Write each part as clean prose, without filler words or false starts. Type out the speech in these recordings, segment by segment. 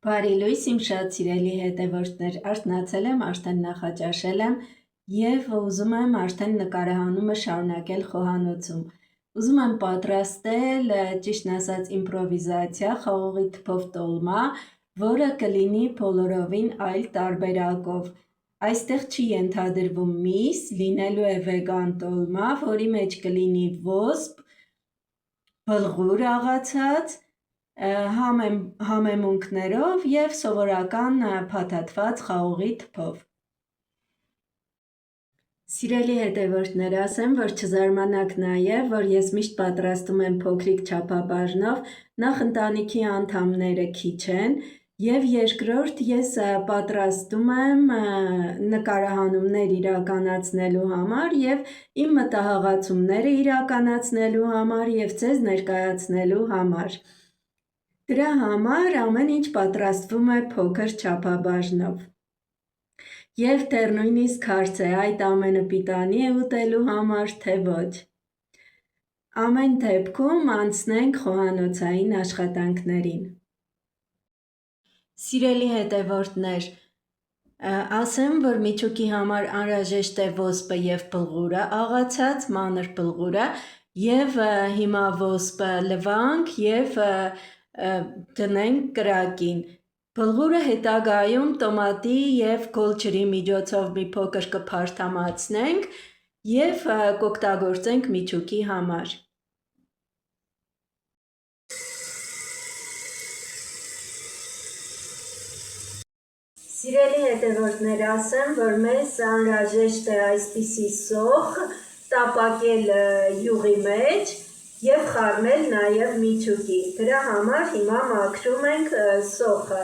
Բարի լույս իմ շատ սիրելի հետևորդներ, արթնացել եմ, արդեն նախաճաշել եմ և ուզում եմ արդեն նկարահանումը շարունակել խոհանոցում։ Ուզում եմ պատրաստել, ճիշտն ասած, իմպրովիզացիա, խաղողի թփով տոլմա, որը կլինի բոլորովին այլ տարբերակով։ Այստեղ չի ենթադրվում միս, լինելու է վեգան տոլմա, որի մեջ կլինի ոսպ, բլղուր աղացած, համեմունքներով և սովորական փաթաթված խաղողի թփով։ Սիրելի հետևորդներ, ասեմ, որ չզարմանաք նաև, որ ես միշտ պատրաստում եմ փոքրիկ չափաբաժնով, նախ ընտանիքի անդամները քիչ են, և երկրորդ ես պատրաստում եմ նկարահանումներ իրականացնելու համար և իմ մտահղացումները իրականացնելու համար և ձեզ ներկայացնելու համար։ Դրա համար ամեն ինչ պատրաստվում է փոքր չափաբաժնով։ Եվ դեռ նույնիսկ հարց է, այդ ամենը պիտանի է ուտելու համար, թե ոչ։ Ամեն դեպքում անցնենք խոհանոցային աշխատանքներին։ Սիրելի հետևորդներ, ասեմ, որ միչուկի համար անհրաժեշտ է ոսպը և բլղուրը, աղացած մանր բլղուրը, և հիմա ոսպը լվանք և դնենք կրակին։ Բլղուրը հետագայում տոմատի և գոլ ջրի միջոցով մի փոքր կփարթամացնենք և կօգտագործենք միչուկի համար։ Սիրելի հետևորդներ, ասեմ, որ մեզ անհրաժեշտ է այսպիսի սոխ տապակել յուղի մեջ և խառնել նաև միչուկի։ Դրա համար հիմա մաքրում ենք սոխը։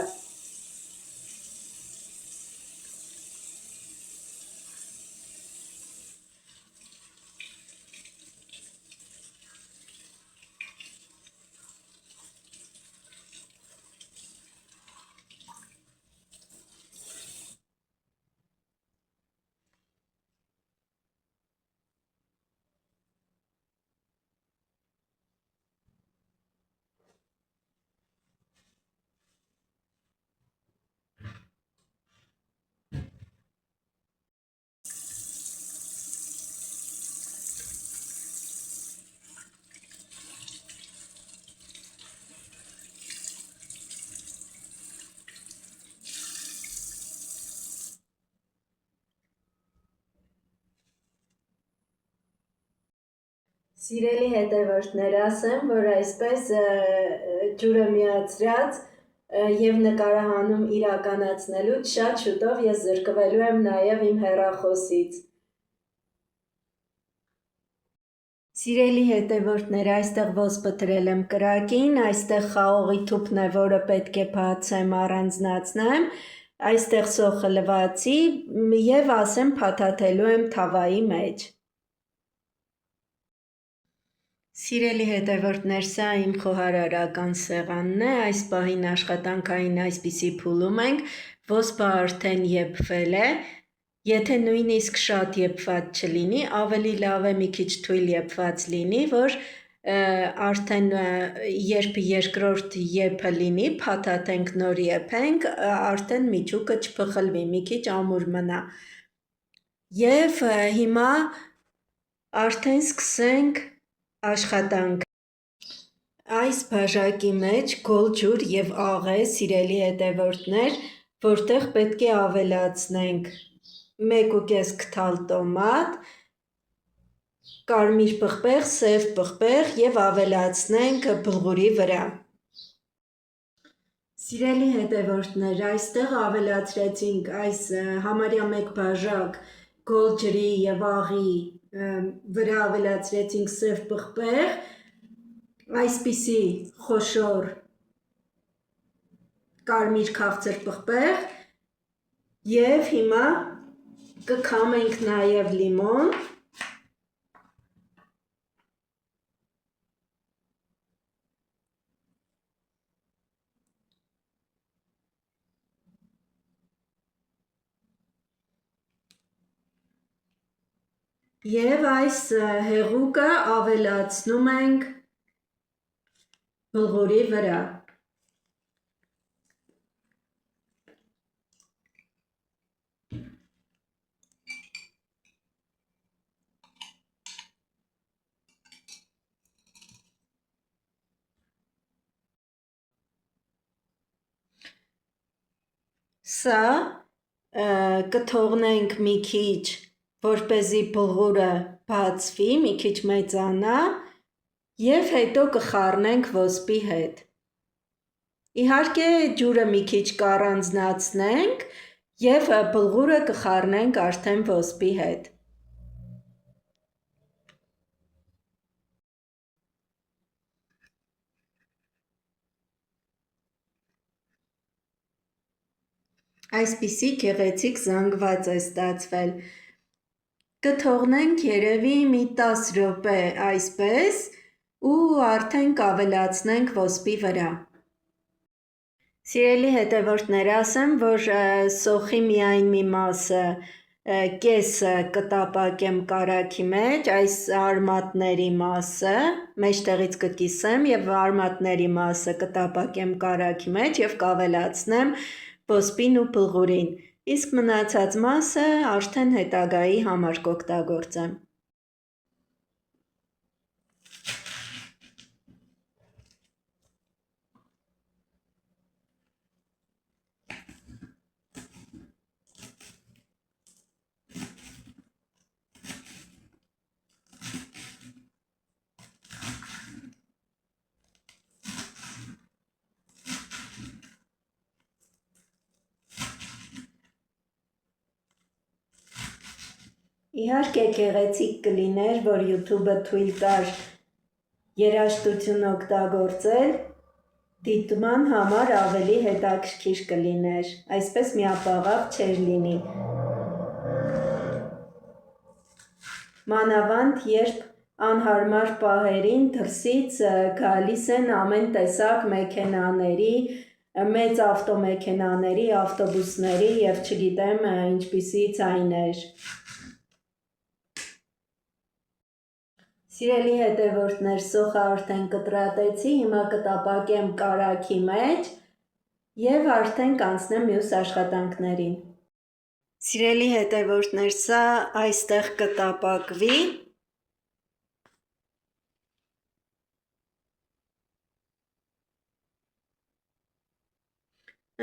Սիրելի հետևորդներ, ասեմ, որ այսպես ջուրը միացրած և նկարահանում իրականացնելուց շատ շուտով ես զրկվելու եմ նաև իմ հեռախոսից։ Սիրելի հետևորդներ, այստեղ ոսպը դրել եմ կրակին, այստեղ խաղողի թուփն է, որը պետք է բացեմ, առանձնացնեմ, այստեղ սոխը լվացի և ասեմ փաթաթելու եմ թավայի մեջ։ Սիրելի հետևորդներ, սա իմ խոհարարական սեղանն է, այս պահին աշխատանքային այսպիսի փուլում ենք, ոսպը արդեն եփվել է, եթե նույնիսկ շատ եփված չլինի, ավելի լավ է մի քիչ թույլ եփված լինի, որ արդեն երբ երկրորդ եփը լինի, փաթաթենք, նոր եփենք, արդեն միչուկը չփխլվի, մի քիչ ամուր մնա։ Եվ հիմա արդեն սկսենք աշխատանքը։ Այս բաժակի մեջ գոլ ջուր և աղ է, սիրելի հետևորդներ, որտեղ պետք է ավելացնենք 1,5 քթալ տոմատ, կարմիր պղպեղ, սև պղպեղ և ավելացնենք բլղուրի վրա։ Սիրելի հետևորդներ, այստեղ ավելացրեցինք այս համարյա 1 բաժակ գոլ ջրի և աղի վրա ավելացրեցինք սև պղպեղ, այսպիսի խոշոր կարմիր քաղցր պղպեղ և հիմա կքամենք նաև լիմոն։ Եվ այս հեղուկը ավելացնում ենք բլղուրի վրա։ Սա կթողնենք մի քիչ, որպեսզի բլղուրը բացվի, մի քիչ մեծանա և հետո կխառնենք ոսպի հետ։ Իհարկե ջուրը մի քիչ կառանձնացնենք և բլղուրը կխառնենք արդեն ոսպի հետ։ Այսպիսի գեղեցիկ զանգված է ստացվել։ Կթողնենք երևի մի 10 րոպե այսպես ու արդեն կավելացնենք ոսպի վրա։ Սիրելի հետևորդներ, ասեմ, որ սոխի միայն մի մասը, կեսը կտապակեմ կարագի մեջ, այս արմատների մասը մեջտեղից կկիսեմ և արմատների մասը կտապակեմ կարագի մեջ և կավելացնեմ ոսպին ու բլղուրին, իսկ մնացած մասը արդեն հետագայի համար կօգտագործեմ։ Իհարկե գեղեցիկ կլիներ, որ YouTube-ը թույլ տար երաժշտություն օգտագործել, դիտման համար ավելի հետաքրքիր կլիներ, այսպես միապաղաղ չէր լինի։ Մանավանդ, երբ անհարմար պահերին դրսից գալիս են ամեն տեսակ մեքենաների, մեծ ավտոմեքենաների, ավտոբուսների և չգիտեմ ինչպիսի ձայներ։ Սիրելի հետևորդներ, սոխը արդեն կտրատեցի, հիմա կտապակեմ կարագի մեջ և արդեն կանցնեմ մյուս աշխատանքներին։ Սիրելի հետևորդներ, սա այստեղ կտապակվի։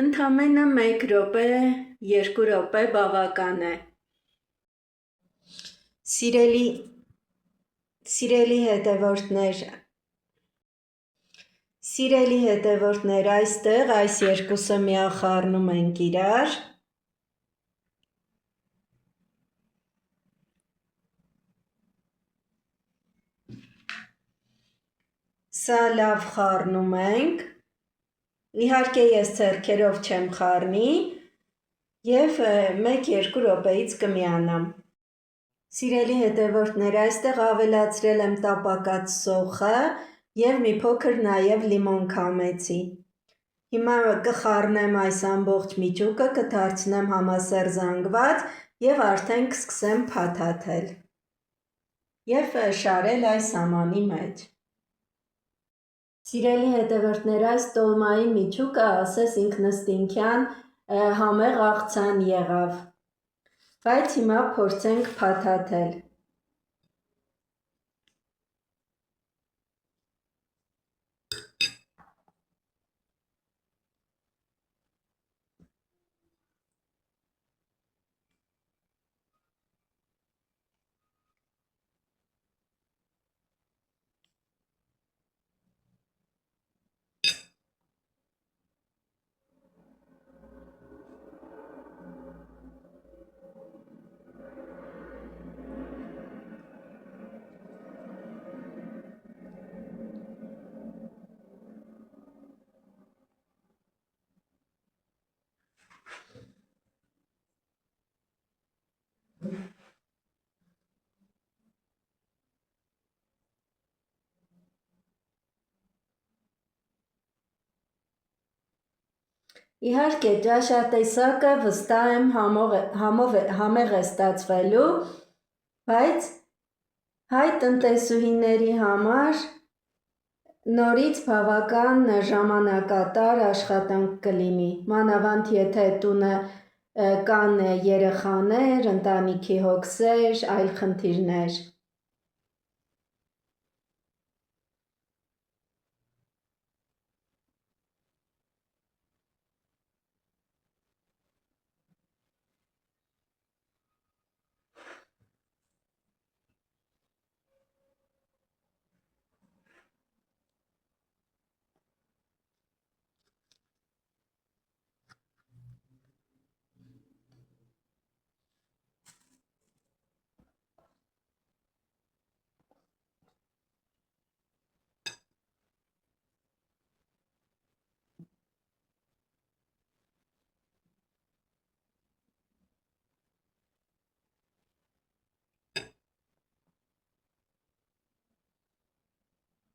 Ընդամենը 1 րոպե, 2 րոպե բավական է։ Սիրելի հետևորդներ, այստեղ այս երկուսը միախառնում ենք իրար։ Սա լավ խառնում ենք, իհարկե ես ձեռքերով չեմ խառնի և 1-2 րոպեից կմիանամ։ Սիրելի հետևորդներ, այստեղ ավելացրել եմ տապակած սոխը և մի փոքր նաև լիմոն քամեցի։ Հիմա կխառնեմ այս ամբողջ միջուկը, կդարձնեմ համասեռ զանգված և արդեն կսկսեմ փաթաթել և շարել այս ամանի մեջ։ Սիրելի հետևորդներ, այս տոլմայի միջուկը ասես ինքնըստինքյան համեղ աղցան եղավ, բայց հիմա փորձենք փաթաթել։ Իհարկե, ճաշատեսակը վստահ եմ համեղ է ստացվելու, բայց հայ տնտեսուհիների համար նորից բավական ժամանակատար աշխատանք կլինի, մանավանդ եթե տունը կան երեխաներ, ընտանիքի հոգսեր, այլ խնդիրներ։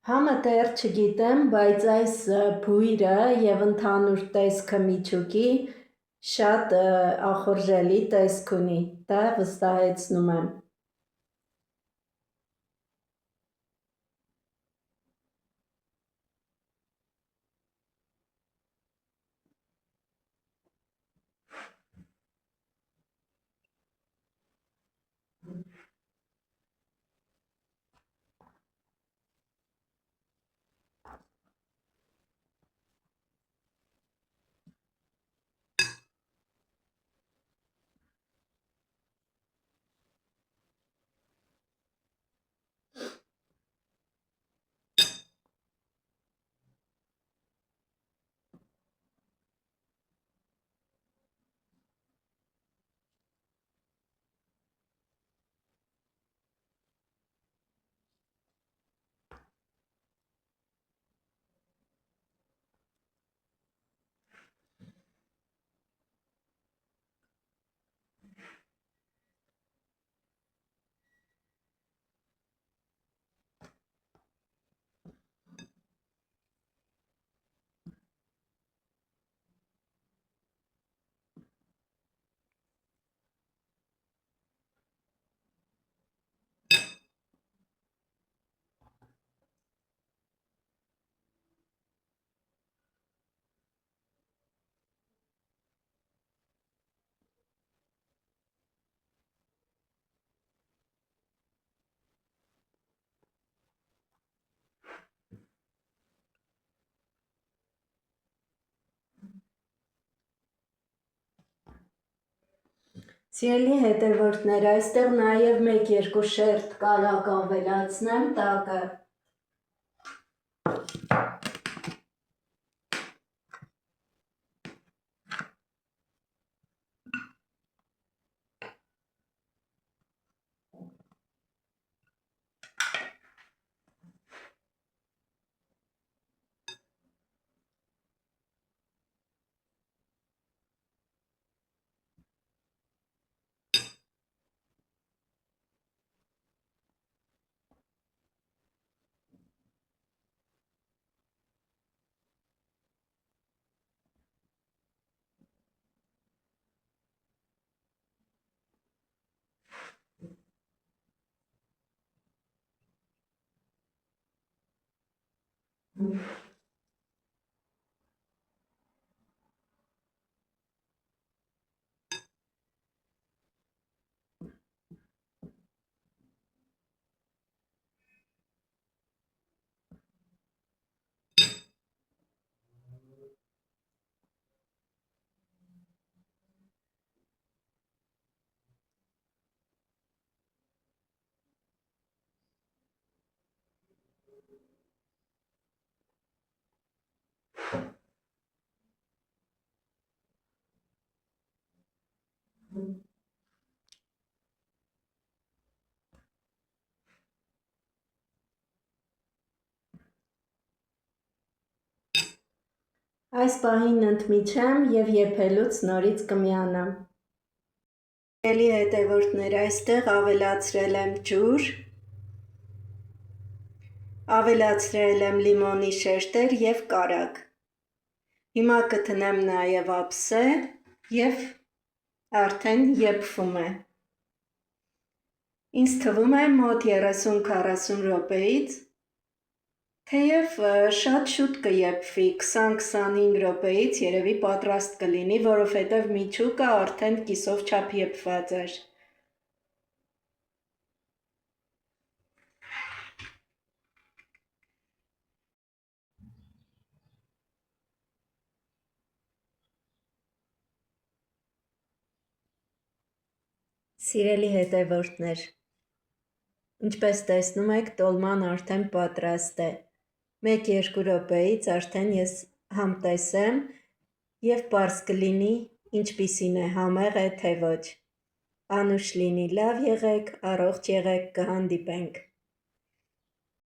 Համը դեռ չգիտեմ, բայց այս բույրը և ընդհանուր տեսքը միջուկի շատ ախորժելի տեսք ունի, դա վստահեցնում եմ։ Սիրելի հետևորդներ, այստեղ նաև 1-2 շերտ կարակ ավելացնեմ տակը։ Այս պահին ընդմիջեմ և եփելուց նորից կմիանամ։ Սիրելի հետևորդներ, այստեղ ավելացրել եմ ջուր, ավելացրել եմ լիմոնի շերտեր և կարագ։ Հիմա կթնեմ նաև ափսե և արդեն եփվում է։ Ինձ թվում է մոտ 30-40 րոպեից, թեև շատ շուտ կեփվի, 20-25 րոպեից երևի պատրաստ կլինի, որովհետև միջուկը արդեն կիսով չափ եփված էր։ Սիրելի հետևորդներ, ինչպես տեսնում եք, տոլման արդեն պատրաստ է։ 1-2 րոպեից արդեն ես համտեսեմ և պարզ կլինի ինչպիսին է, համեղ է թե ոչ։ Անուշ լինի, լավ եղեք, առողջ եղեք, կհանդիպենք։